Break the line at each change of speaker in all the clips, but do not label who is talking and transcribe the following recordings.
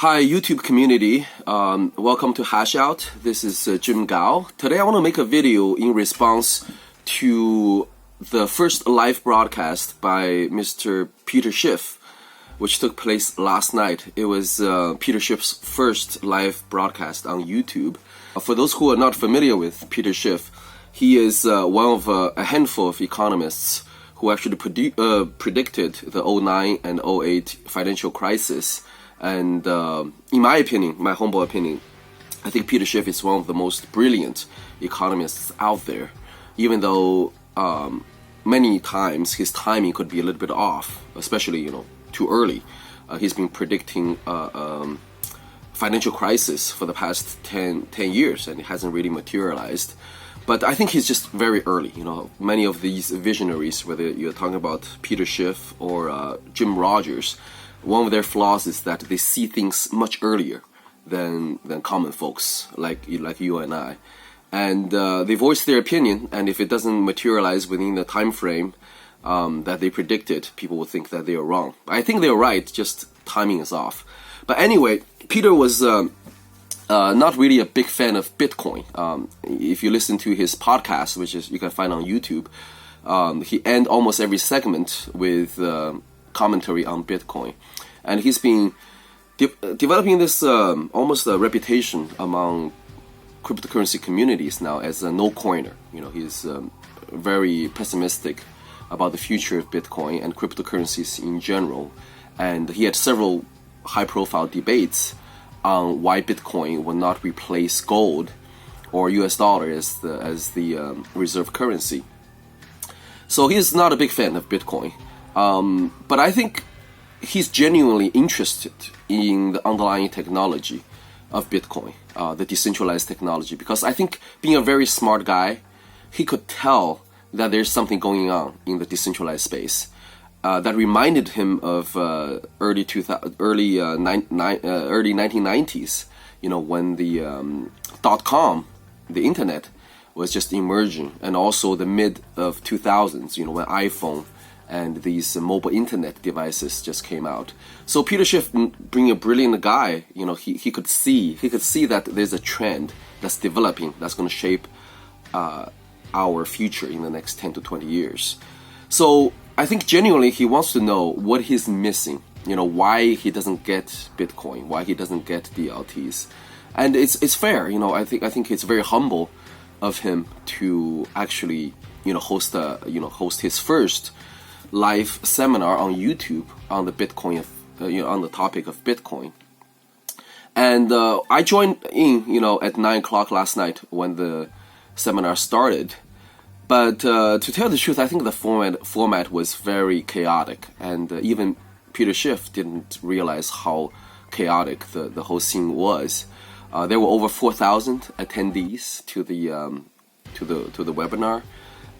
Hi, YouTube community. Welcome to Hashout. This is Jim Gao. Today I want to make a video in response to the first live broadcast by Mr. Peter Schiff, which took place last night. It was Peter Schiff's first live broadcast on YouTube. For those who are not familiar with Peter Schiff, he is one of a handful of economists who actually predicted the 2009 and 2008 financial crisis. And in my opinion, my humble opinion, I think Peter Schiff is one of the most brilliant economists out there, even though many times his timing could be a little bit off, especially, too early. He's been predicting financial crisis for the past 10 years, and it hasn't really materialized. But I think he's just very early. Many of these visionaries, whether you're talking about Peter Schiff or Jim Rogers, one of their flaws is that they see things much earlier than common folks like you and I. And they voice their opinion, and if it doesn't materialize within the time frame that they predicted, people will think that they are wrong. I think they're right, just timing is off. But anyway, Peter was not really a big fan of Bitcoin. If you listen to his podcast, which is you can find on YouTube, he ends almost every segment with commentary on Bitcoin, and he's been developing this almost a reputation among cryptocurrency communities now as a no-coiner. He's very pessimistic about the future of Bitcoin and cryptocurrencies in general, and he had several high-profile debates on why Bitcoin will not replace gold or US dollar as the reserve currency. So he's not a big fan of Bitcoin. But I think he's genuinely interested in the underlying technology of Bitcoin, the decentralized technology, because I think being a very smart guy, he could tell that there's something going on in the decentralized space that reminded him of early 1990s, when the .com, the internet, was just emerging, and also the mid of 2000s, when iPhone and these mobile internet devices just came out. So Peter Schiff, being a brilliant guy, he could see that there's a trend that's developing that's going to shape our future in the next 10 to 20 years. So I think genuinely he wants to know what he's missing, why he doesn't get Bitcoin, why he doesn't get DLTs. And it's fair, I think it's very humble of him to actually, host his first live seminar on YouTube on the Bitcoin, on the topic of Bitcoin. And I joined in, at 9 o'clock last night when the seminar started. But to tell the truth, I think the format was very chaotic, and even Peter Schiff didn't realize how chaotic the whole scene was. There were over 4,000 attendees to the webinar.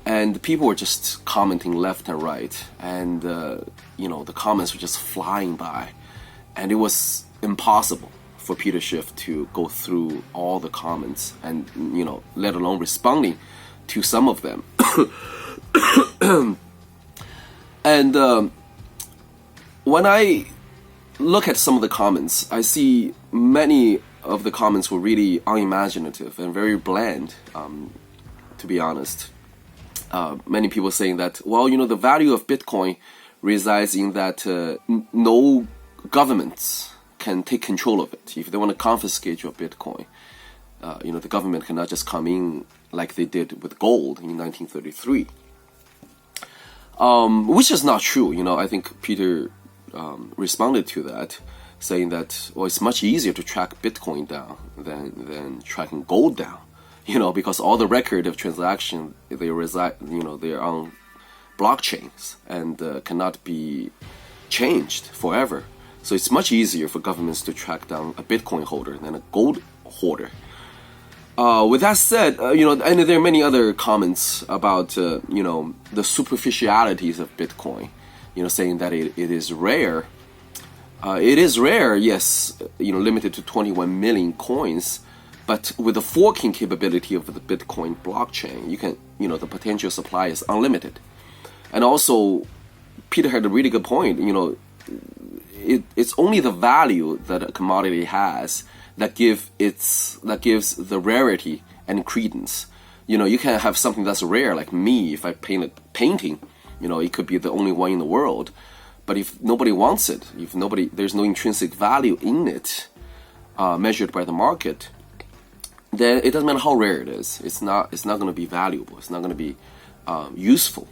And people were just commenting left and right, and the comments were just flying by, and it was impossible for Peter Schiff to go through all the comments and let alone responding to some of them. And when I look at some of the comments, I see many of the comments were really unimaginative and very bland, to be honest. Many people saying that, the value of Bitcoin resides in that no governments can take control of it. If they want to confiscate your Bitcoin, the government cannot just come in like they did with gold in 1933. Which is not true. I think Peter responded to that, saying that, it's much easier to track Bitcoin down than tracking gold down. Because all the record of transaction, they reside, they're on blockchains and cannot be changed forever. So it's much easier for governments to track down a Bitcoin holder than a gold hoarder. With that said, and there are many other comments about, the superficialities of Bitcoin, saying that it is rare. It is rare, yes, limited to 21 million coins. But with the forking capability of the Bitcoin blockchain, you can, the potential supply is unlimited. And also, Peter had a really good point. it's only the value that a commodity has that gives the rarity and credence. You can have something that's rare, like me. If I paint a painting, it could be the only one in the world. But if nobody wants it, there's no intrinsic value in it, measured by the market, then it doesn't matter how rare it is. It's not going to be valuable. It's not going to be useful.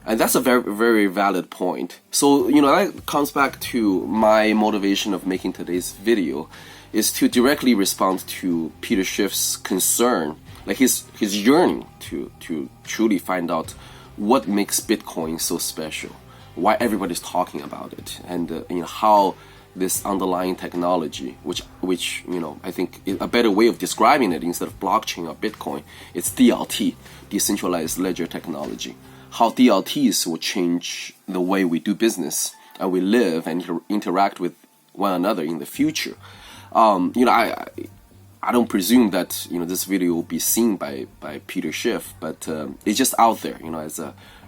And that's a very, very valid point. So, that comes back to my motivation of making today's video, is to directly respond to Peter Schiff's concern, like his yearning to truly find out what makes Bitcoin so special, why everybody's talking about it, and how this underlying technology, which I think a better way of describing it instead of blockchain or Bitcoin, it's DLT, decentralized ledger technology. How DLTs will change the way we do business and we live and interact with one another in the future. I don't presume that this video will be seen by Peter Schiff, but it's just out there,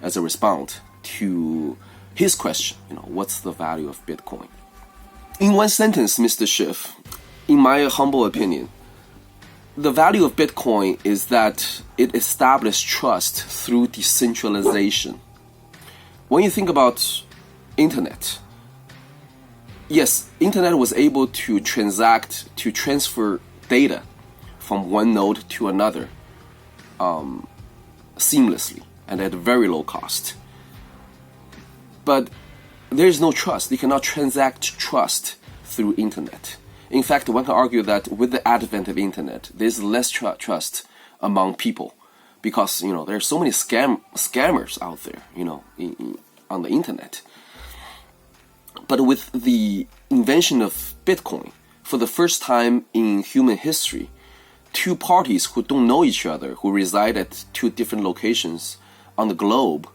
as a response to his question. What's the value of Bitcoin? In one sentence, Mr. Schiff, in my humble opinion, the value of Bitcoin is that it established trust through decentralization. When you think about internet, yes, internet was able to transfer data from one node to another seamlessly and at a very low cost. But there is no trust. You cannot transact trust through internet. In fact, one can argue that with the advent of internet, there's less trust among people because there are so many scammers out there, on the internet. But with the invention of Bitcoin, for the first time in human history, two parties who don't know each other, who reside at two different locations on the globe,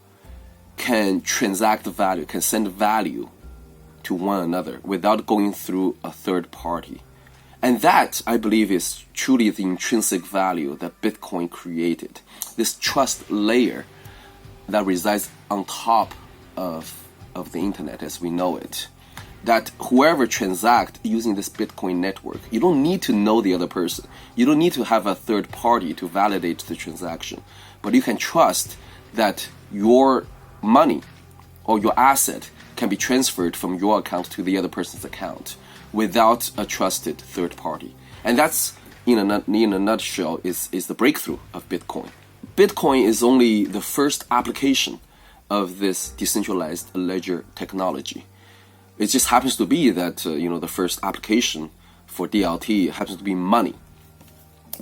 can transact value, can send value to one another without going through a third party. And that, I believe, is truly the intrinsic value that Bitcoin created. This trust layer that resides on top of the internet as we know it. That whoever transacts using this Bitcoin network, you don't need to know the other person. You don't need to have a third party to validate the transaction. But you can trust that your money or your asset can be transferred from your account to the other person's account without a trusted third party. And that's, in a nutshell, is the breakthrough of Bitcoin. Bitcoin is only the first application of this decentralized ledger technology. It just happens to be that, the first application for DLT happens to be money.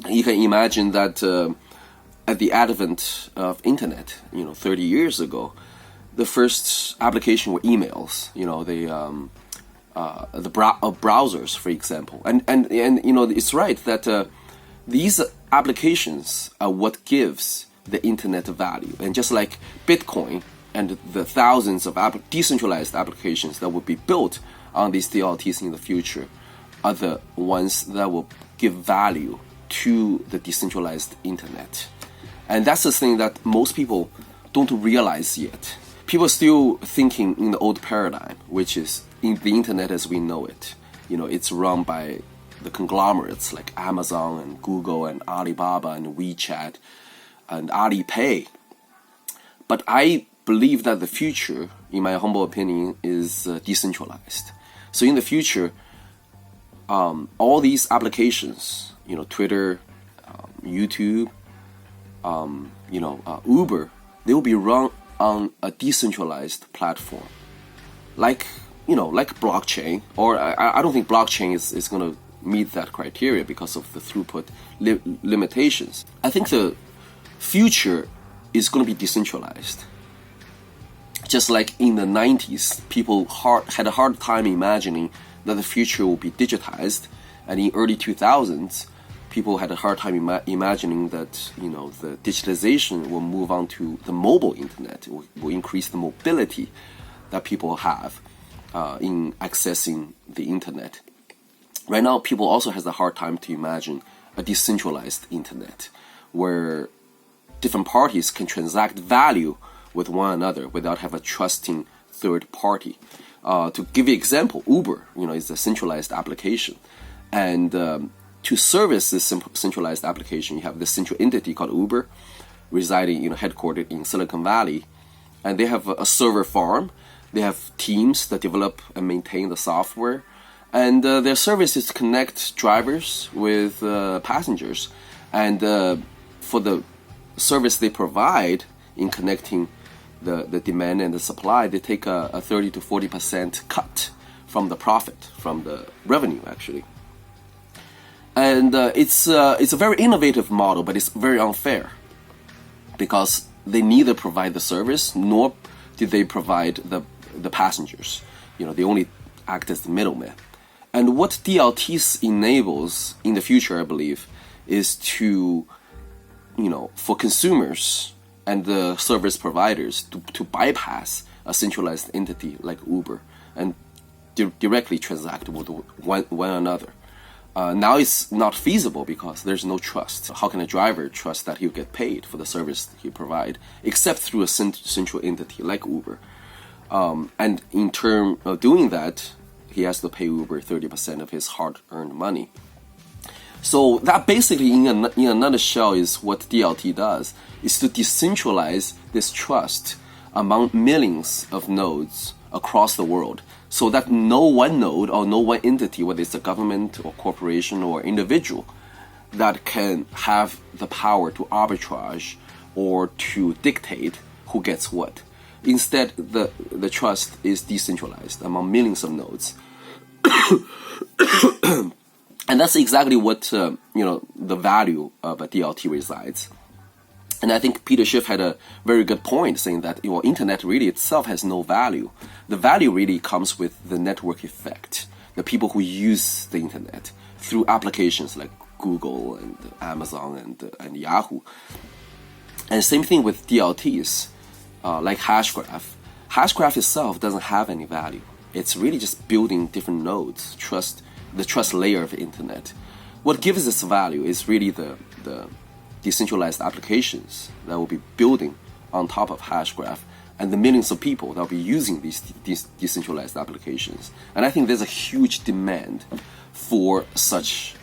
You can imagine that at the advent of internet, 30 years ago, the first application were emails, the browsers, for example. And it's right that these applications are what gives the internet value. And just like Bitcoin and the thousands of decentralized applications that will be built on these DLTs in the future are the ones that will give value to the decentralized internet. And that's the thing that most people don't realize yet. People are still thinking in the old paradigm, which is in the internet as we know it. It's run by the conglomerates like Amazon and Google and Alibaba and WeChat and Alipay. But I believe that the future, in my humble opinion, is decentralized. So in the future, all these applications, Twitter, YouTube, Uber, they will be run on a decentralized platform, like blockchain. Or I don't think blockchain is going to meet that criteria because of the throughput limitations. I think the future is going to be decentralized. Just like in the 90s, people had a hard time imagining that the future will be digitized, and in early 2000s, people had a hard time imagining that the digitalization will move on to the mobile internet, will increase the mobility that people have in accessing the internet. Right now, people also has a hard time to imagine a decentralized internet where different parties can transact value with one another without have a trusting third party. To give you an example, Uber, is a centralized application. And to service this centralized application, you have this central entity called Uber, residing, headquartered in Silicon Valley. And they have a server farm. They have teams that develop and maintain the software. And their service is to connect drivers with passengers. And for the service they provide in connecting the demand and the supply, they take a 30 to 40% cut from the profit, from the revenue, actually. And it's a very innovative model, but it's very unfair because they neither provide the service nor do they provide the passengers. They only act as the middleman. And what DLTs enables in the future, I believe, is to, for consumers and the service providers to bypass a centralized entity like Uber and directly transact with one another. Now it's not feasible because there's no trust. How can a driver trust that he'll get paid for the service he provide, except through a central entity like Uber? And in terms of doing that, he has to pay Uber 30% of his hard-earned money. So that basically, in a nutshell, is what DLT does, is to decentralize this trust among millions of nodes across the world, so that no one node or no one entity, whether it's a government or corporation or individual, that can have the power to arbitrage or to dictate who gets what. Instead, the trust is decentralized among millions of nodes. And that's exactly what, the value of a DLT resides. And I think Peter Schiff had a very good point saying that, internet really itself has no value. The value really comes with the network effect, the people who use the internet through applications like Google and Amazon and Yahoo. And same thing with DLTs, like Hashgraph. Hashgraph itself doesn't have any value. It's really just building different nodes, the trust layer of the internet. What gives this value is really the decentralized applications that will be building on top of Hashgraph and the millions of people that will be using these decentralized applications. And I think there's a huge demand for such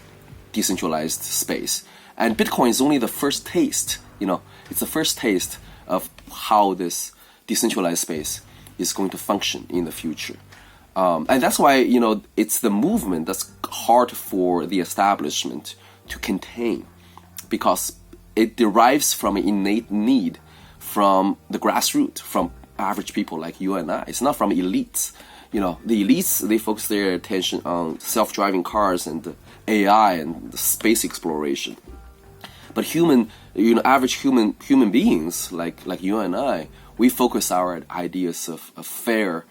decentralized space. And Bitcoin is only the first taste, it's the first taste of how this decentralized space is going to function in the future. And that's why, it's the movement that's hard for the establishment to contain, because it derives from an innate need from the grassroots, from average people like you and I. It's not from elites. The elites, they focus their attention on self-driving cars and AI and space exploration. But average human beings like you and I, we focus our ideas of fair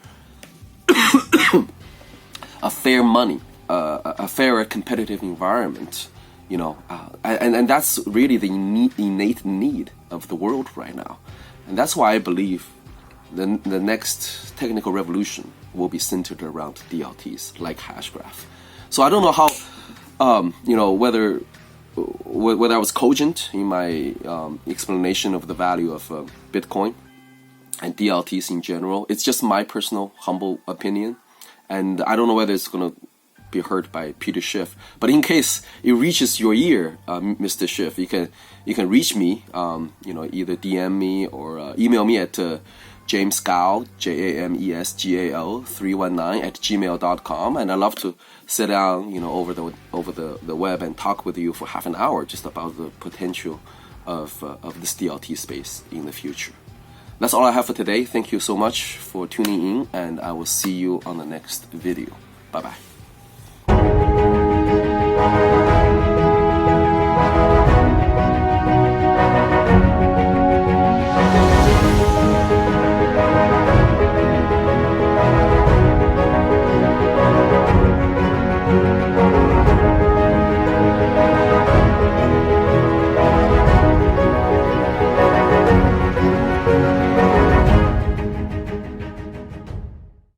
a fair money, a fairer competitive environment, and that's really the innate need of the world right now. And that's why I believe the next technical revolution will be centered around DLTs like Hashgraph. So I don't know how, whether I was cogent in my explanation of the value of Bitcoin and DLTs in general. It's just my personal humble opinion, and I don't know whether it's going to be heard by Peter Schiff. But in case it reaches your ear, Mr. Schiff, you can reach me, either DM me or email me at jamesgao, JAMESGAO 319 at gmail.com, and I'd love to sit down, over the web and talk with you for half an hour just about the potential of this DLT space in the future. That's all I have for today. Thank you so much for tuning in, and I will see you on the next video. Bye-bye.